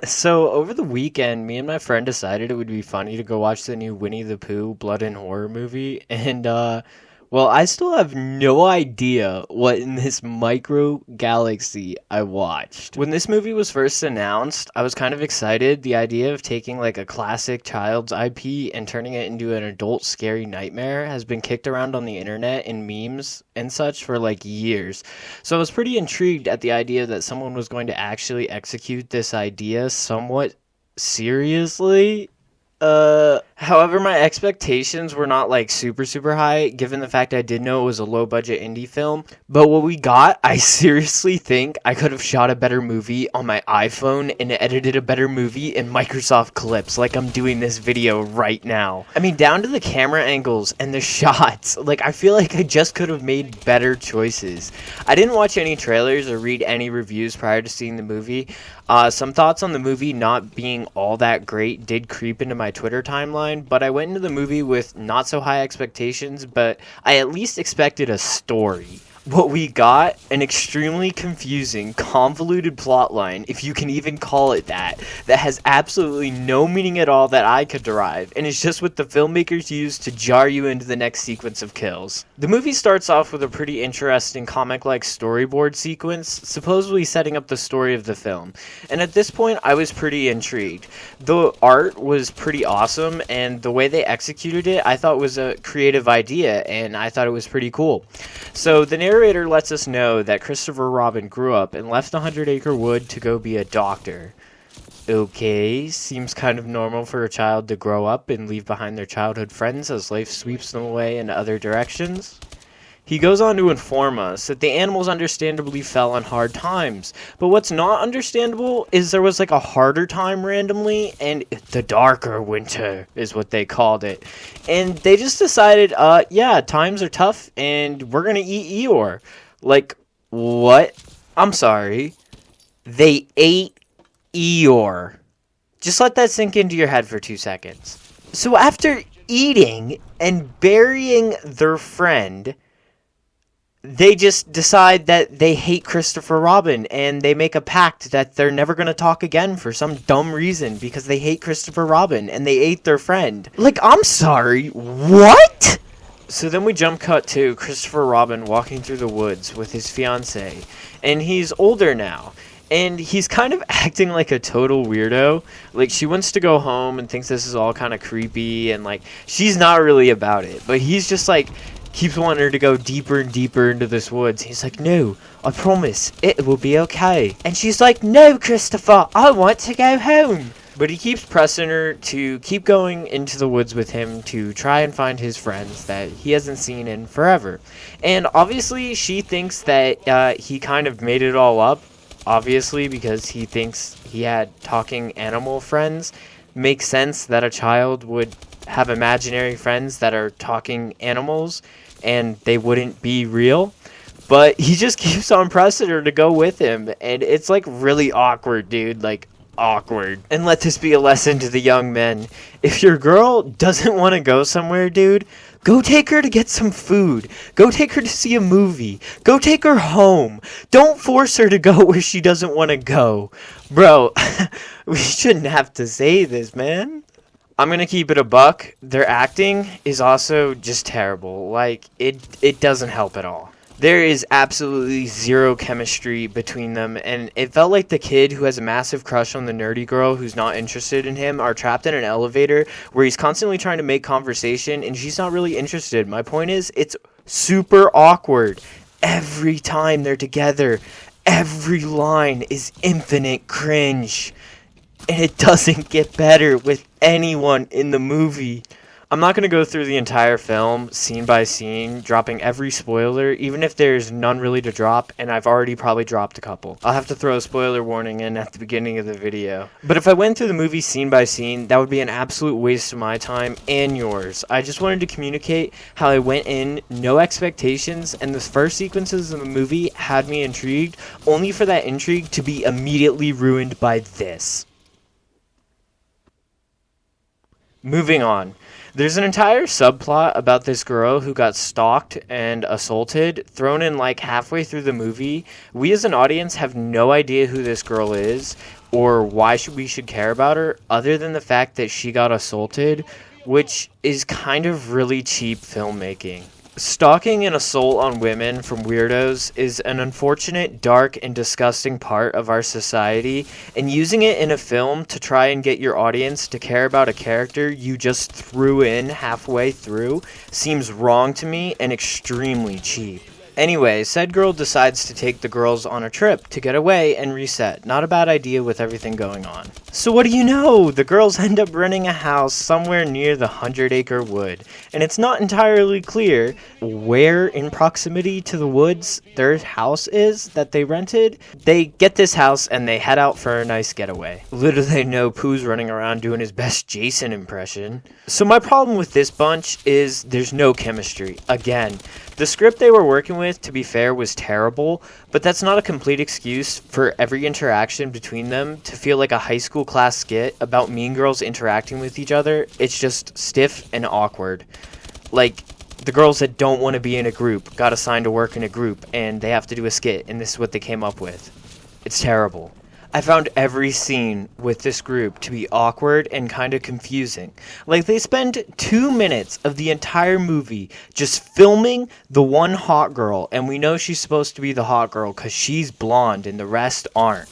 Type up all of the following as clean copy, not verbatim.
So over the weekend, me and my friend decided it would be funny to go watch the new Winnie the Pooh Blood and Horror movie, and well, I still have no idea what in this micro galaxy I watched. When this movie was first announced, I was kind of excited. The idea of taking like a classic child's IP and turning it into an adult scary nightmare has been kicked around on the internet in memes and such for like years. So I was pretty intrigued at the idea that someone was going to actually execute this idea somewhat seriously. However, my expectations were not like super high, given the fact I did know it was a low budget indie film. But what we got, I seriously think I could have shot a better movie on my iPhone and edited a better movie in Microsoft Clips, like I'm doing this video right now. I mean, down to the camera angles and the shots, like I feel like I just could have made better choices. I didn't watch any trailers or read any reviews prior to seeing the movie. Some thoughts on the movie not being all that great did creep into my Twitter timeline, but I went into the movie with not so high expectations, but I at least expected a story. What we got, an extremely confusing, convoluted plotline, if you can even call it that has absolutely no meaning at all that I could derive, and it's just what the filmmakers used to jar you into the next sequence of kills. The movie starts off with a pretty interesting comic-like storyboard sequence, supposedly setting up the story of the film, and at this point I was pretty intrigued. The art was pretty awesome, and the way they executed it I thought was a creative idea, and I thought it was pretty cool. So the narrator lets us know that Christopher Robin grew up and left the 100-acre wood to go be a doctor. Okay, seems kind of normal for a child to grow up and leave behind their childhood friends as life sweeps them away in other directions. He goes on to inform us that the animals understandably fell on hard times, but what's not understandable is there was like a harder time randomly, and the darker winter is what they called it. And they just decided, yeah, times are tough, and we're gonna eat Eeyore. Like, what? I'm sorry. They ate Eeyore. Just let that sink into your head for 2 seconds. So after eating and burying their friend, they just decide that they hate Christopher Robin, and they make a pact that they're never going to talk again for some dumb reason because they hate Christopher Robin and they ate their friend. Like, I'm sorry, what? So then we jump cut to Christopher Robin walking through the woods with his fiancée, and he's older now. And he's kind of acting like a total weirdo. Like, she wants to go home and thinks this is all kind of creepy, and like, she's not really about it. But he's just like, keeps wanting her to go deeper and deeper into this woods. He's like, no, I promise, it will be okay. And she's like, no, Christopher, I want to go home. But he keeps pressing her to keep going into the woods with him to try and find his friends that he hasn't seen in forever. And obviously, she thinks that he kind of made it all up, obviously, because he thinks he had talking animal friends. Makes sense that a child would have imaginary friends that are talking animals and they wouldn't be real. But he just keeps on pressing her to go with him, and it's like really awkward, dude. Like, awkward. And let this be a lesson to the young men. If your girl doesn't want to go somewhere, dude, go take her to get some food. Go take her to see a movie. Go take her home. Don't force her to go where she doesn't want to go. Bro, we shouldn't have to say this, man. I'm gonna keep it a buck. Their acting is also just terrible. Like, it doesn't help at all. There is absolutely zero chemistry between them, and it felt like the kid who has a massive crush on the nerdy girl who's not interested in him are trapped in an elevator where he's constantly trying to make conversation and she's not really interested. My point is, it's super awkward. Every time they're together, every line is infinite cringe. And it doesn't get better with anyone in the movie. I'm not going to go through the entire film, scene by scene, dropping every spoiler, even if there's none really to drop, and I've already probably dropped a couple. I'll have to throw a spoiler warning in at the beginning of the video. But if I went through the movie scene by scene, that would be an absolute waste of my time and yours. I just wanted to communicate how I went in, no expectations, and the first sequences of the movie had me intrigued, only for that intrigue to be immediately ruined by this. Moving on. There's an entire subplot about this girl who got stalked and assaulted thrown in like halfway through the movie. We as an audience have no idea who this girl is or why we should care about her other than the fact that she got assaulted, which is kind of really cheap filmmaking. Stalking and assault on women from weirdos is an unfortunate, dark, and disgusting part of our society, and using it in a film to try and get your audience to care about a character you just threw in halfway through seems wrong to me and extremely cheap. Anyway, said girl decides to take the girls on a trip to get away and reset. Not a bad idea with everything going on. So what do you know? The girls end up renting a house somewhere near the 100-acre wood. And it's not entirely clear where in proximity to the woods their house is that they rented. They get this house and they head out for a nice getaway. Little they know Pooh's running around doing his best Jason impression. So my problem with this bunch is there's no chemistry. Again, the script they were working with, to be fair, was terrible, but that's not a complete excuse for every interaction between them to feel like a high school class skit about mean girls interacting with each other. It's just stiff and awkward. Like, the girls that don't want to be in a group got assigned to work in a group, and they have to do a skit, and this is what they came up with. It's terrible. I found every scene with this group to be awkward and kind of confusing. Like, they spend 2 minutes of the entire movie just filming the one hot girl, and we know she's supposed to be the hot girl because she's blonde and the rest aren't.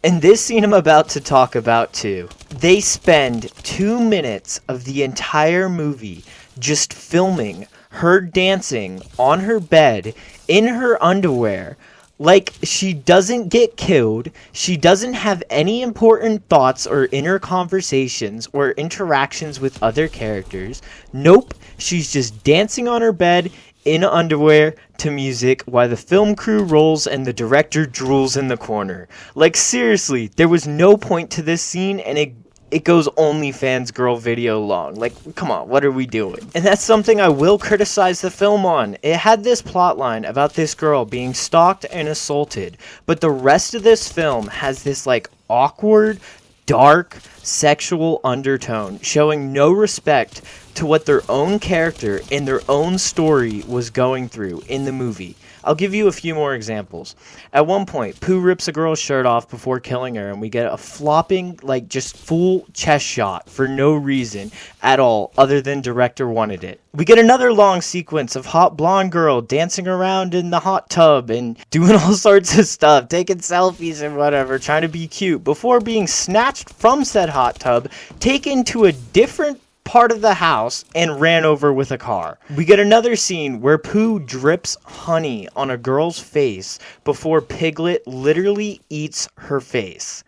And this scene I'm about to talk about too. They spend 2 minutes of the entire movie just filming her dancing on her bed in her underwear. Like, she doesn't get killed, she doesn't have any important thoughts or inner conversations or interactions with other characters. Nope, she's just dancing on her bed in underwear to music while the film crew rolls and the director drools in the corner. Like, seriously, there was no point to this scene, and it goes OnlyFans girl video long. Like, come on, what are we doing? And that's something I will criticize the film on. It had this plot line about this girl being stalked and assaulted, but the rest of this film has this, like, awkward, dark, sexual undertone, showing no respect to what their own character and their own story was going through in the movie. I'll give you a few more examples. At one point, Pooh rips a girl's shirt off before killing her, and we get a flopping, like, just full chest shot for no reason at all, other than director wanted it. We get another long sequence of hot blonde girl dancing around in the hot tub and doing all sorts of stuff, taking selfies and whatever, trying to be cute, before being snatched from said hot tub, taken to a different part of the house and ran over with a car. We get another scene where Pooh drips honey on a girl's face before Piglet literally eats her face.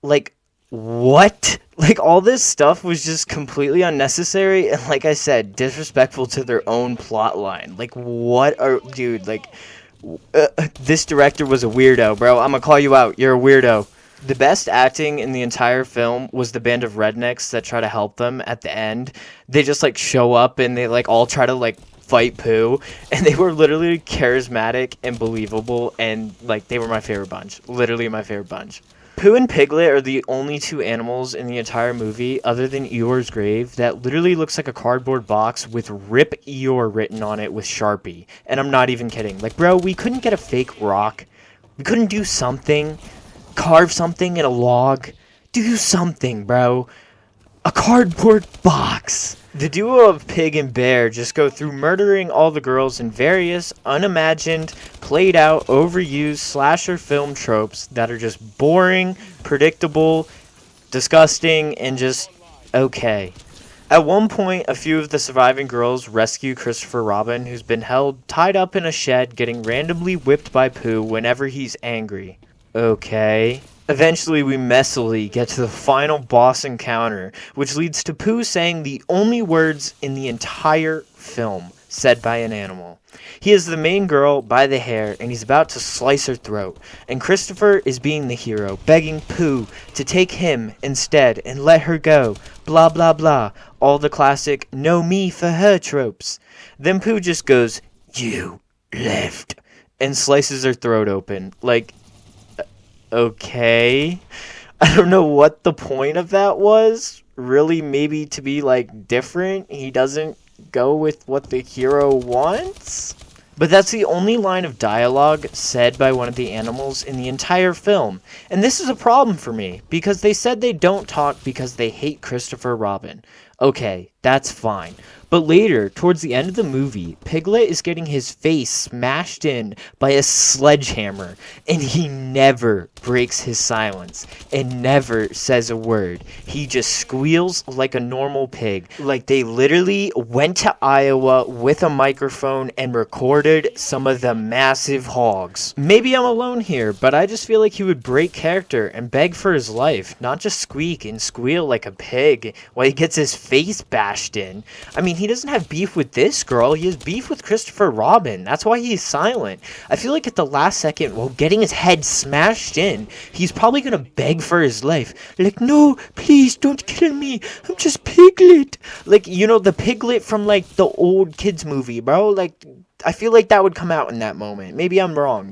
Like, what? Like, all this stuff was just completely unnecessary and, like I said, disrespectful to their own plot line. Like, what are... Dude, like... this director was a weirdo, bro. I'm gonna call you out. You're a weirdo. The best acting in the entire film was the band of rednecks that try to help them at the end. They just, like, show up and they, like, all try to, like, fight Pooh. And they were literally charismatic and believable. And, like, they were my favorite bunch. Literally my favorite bunch. Pooh and Piglet are the only two animals in the entire movie, other than Eeyore's grave, that literally looks like a cardboard box with RIP Eeyore written on it with Sharpie. And I'm not even kidding. Like, bro, we couldn't get a fake rock. We couldn't do something. Carve something in a log. Do something, bro. A cardboard box. The duo of Pig and Bear just go through murdering all the girls in various, unimagined, played out, overused slasher film tropes that are just boring, predictable, disgusting, and just okay. At one point, a few of the surviving girls rescue Christopher Robin, who's been held tied up in a shed getting randomly whipped by Pooh whenever he's angry. Okay. Eventually, we messily get to the final boss encounter, which leads to Pooh saying the only words in the entire film said by an animal. He is the main girl by the hair, and he's about to slice her throat. And Christopher is being the hero, begging Pooh to take him instead and let her go. Blah, blah, blah. All the classic no me for her tropes. Then Pooh just goes, "You left," and slices her throat open. Like, okay. I don't know what the point of that was, really maybe to be like different. He doesn't go with what the hero wants. But that's the only line of dialogue said by one of the animals in the entire film. And this is a problem for me, because they said they don't talk because they hate Christopher Robin. Okay, that's fine. But later, towards the end of the movie, Piglet is getting his face smashed in by a sledgehammer, and he never breaks his silence and never says a word. He just squeals like a normal pig. Like they literally went to Iowa with a microphone and recorded some of the massive hogs. Maybe I'm alone here, but I just feel like he would break character and beg for his life, not just squeak and squeal like a pig while he gets his face bashed in. I mean, he doesn't have beef with this girl. He has beef with Christopher Robin. That's why he's silent. I feel like at the last second, while getting his head smashed in, he's probably gonna beg for his life. Like, no, please don't kill me. I'm just Piglet. Like, you know, the Piglet from, like, the old kids movie, bro. Like, I feel like that would come out in that moment. Maybe I'm wrong,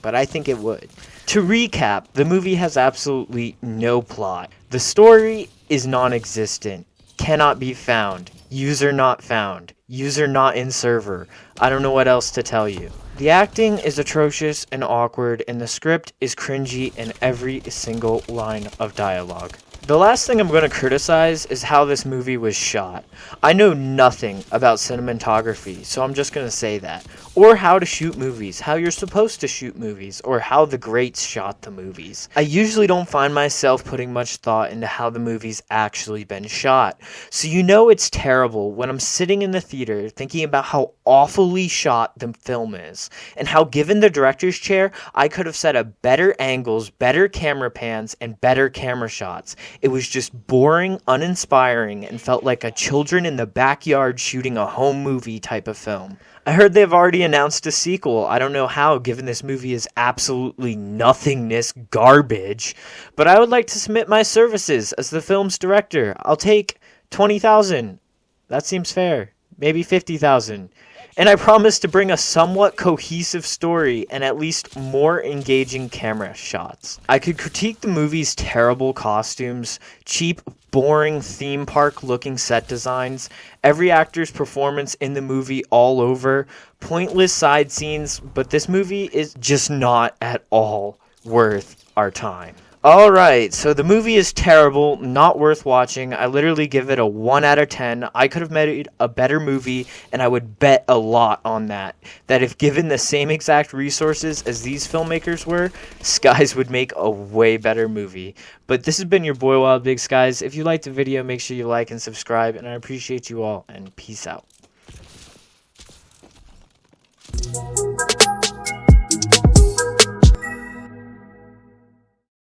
but I think it would. To recap, the movie has absolutely no plot. The story is non-existent. Cannot be found. User not found. User not in server. I don't know what else to tell you. The acting is atrocious and awkward, and the script is cringy in every single line of dialogue. The last thing I'm going to criticize is how this movie was shot. I know nothing about cinematography, so I'm just going to say that. Or how to shoot movies, how you're supposed to shoot movies, or how the greats shot the movies. I usually don't find myself putting much thought into how the movie's actually been shot. So you know it's terrible when I'm sitting in the theater thinking about how awfully shot the film is, and how given the director's chair, I could have set up better angles, better camera pans, and better camera shots. It was just boring, uninspiring, and felt like a children in the backyard shooting a home movie type of film. I heard they've already announced a sequel. I don't know how, given this movie is absolutely nothingness garbage. But I would like to submit my services as the film's director. I'll take $20,000. That seems fair. Maybe $50,000. And I promise to bring a somewhat cohesive story and at least more engaging camera shots. I could critique the movie's terrible costumes, cheap, boring theme park looking set designs, every actor's performance in the movie all over, pointless side scenes, but this movie is just not at all worth our time. Alright, so the movie is terrible, not worth watching. I literally give it a 1 out of 10. I could have made a better movie, and I would bet a lot on that. That if given the same exact resources as these filmmakers were, Skies would make a way better movie. But this has been your boy Wild Big Skies. If you liked the video, make sure you like and subscribe, and I appreciate you all, and peace out.